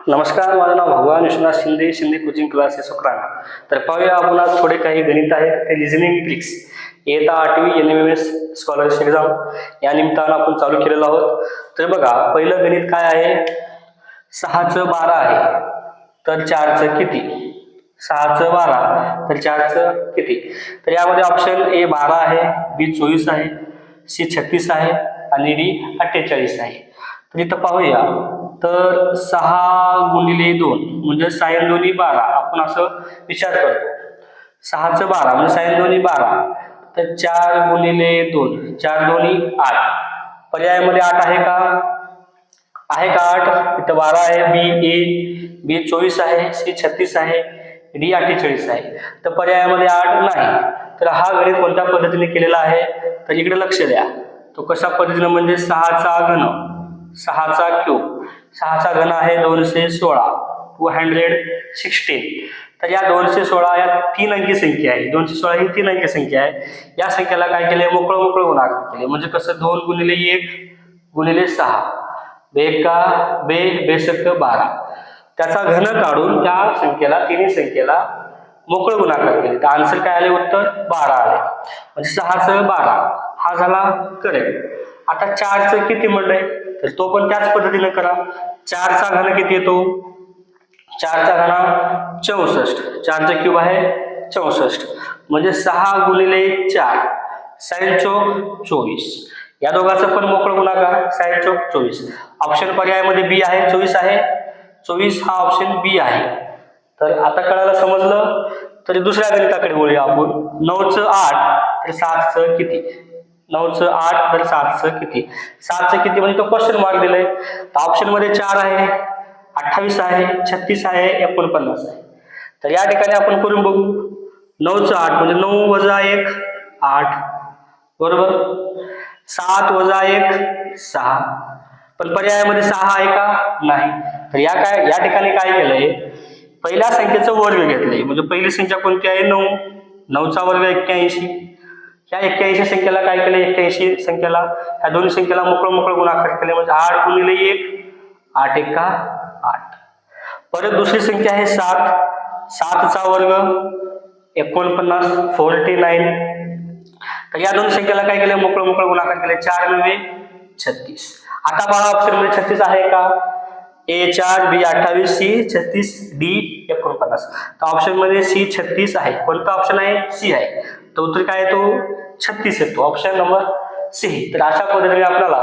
नमस्कार, माझं नाव भगवान विश्वनाथ शिंदे, शिंदे कोचिंग क्लासेस उकराणा. तर पाहूया आपण आज थोडे काही गणित आहेत ते रिझनिंग ट्रिक्स इयत्ता 8वी NMMS स्कॉलरशिप एक्झाम या निमित्तानं आपण चालू केलेलो आहोत. तर बघा, पहिलं गणित काय आहे? 6चं 12 आहे तर 4चं किती? 6चं 12 तर 4चं किती? तर यामध्ये ऑप्शन ए 12 आहे, बी 24 आहे, सी 36 आहे आणि डी 48 आहे. तर इथं पाहूया, तर 6 गुणिले 2 म्हणजे 6 दोन्ही 12 आपण असं विचार करतो. 6चं 12 म्हणजे 6 दोन्ही 12 तर 4 गुणिले 2 4 दोन्ही 8. पर्यायामध्ये 8 आहे का? आहे का 8? इथं 12 आहे, बी 24 आहे, सी 36 आहे, डी 48 आहे. तर पर्यायामध्ये 8 नाही. तर हा गणित कोणत्या पद्धतीने केलेला आहे तर इकडे लक्ष द्या. तो कशा पद्धतीने म्हणजे 6चा घन, 6चा क्यूब, 6चा घन आहे 216, 216. तर या 216 या 3 अंकी संख्या आहे. 216 ही 3 अंकी संख्या आहे. या संख्येला काय केले? मोकळं गुणाकार केले. म्हणजे कसं? 2 गुणिले 1 गुणिले 6 बेका बे बेसक 12. त्याचा घन काढून त्या संख्येला, तिन्ही संख्येला मोकळं गुणाकार केले. तर आन्सर काय आले? उत्तर 12 आले. म्हणजे 6चं 12 हा झाला करेक्ट. आता 4चं किती म्हणलंय तर तो पण त्याच पद्धतीने करा. 4चा घन किती येतो? 4चा घन 64, 4चा क्यूब आहे 64 म्हणजे 6 गुणिले 4 साइन चौक 24. या दोघांचा पण मोकळं गुणाकार 6 चौक 24. ऑप्शन पर्यायामध्ये बी आहे, 24 आहे. 24 हा ऑप्शन बी आहे. तर आता कळायला समजलं. तर दुसऱ्या गणिताकडे वळूया आपण. 9चं 8 तर 7चं किती? 9चं 8 तर 7चं किती? 7चं किती म्हणजे तो क्वेश्चन मार्क दिलाय. तर ऑप्शन मध्ये 4 आहे, 28 आहे, 36 आहे, 49 आहे. तर या ठिकाणी आपण करून बघू. 9चं 8 म्हणजे 9 वजा 1 8 बरोबर. 7 वजा 1 6. पण पर्यायामध्ये 6 आहे का? नाही. तर या ठिकाणी काय केलंय? पहिल्या संख्येचं वर्ग घेतलंय. म्हणजे पहिली संख्या कोणती आहे? 9. 9चा वर्ग 81. या 81 संख्येला काय केलं? 81 संख्येला या दोन संख्येला मोकळं गुणाकार केले. म्हणजे 8 गुणिले 1 8 एका 8. परत दुसरी संख्या आहे 7. 7चा वर्ग 49 49. तर या दोन संख्येला काय केलं? मोकळं गुणाकार केले. 4 नवे 36. आता पहा, ऑप्शन मध्ये 36 आहे का? ए 4, बी 28, सी 36, डी 49. तर ऑप्शन मध्ये सी 36 आहे. कोणता ऑप्शन आहे? सी आहे. तर उत्तर काय येतो? 36 येतो. Option number C. तर अशा पद्धतीने आपल्याला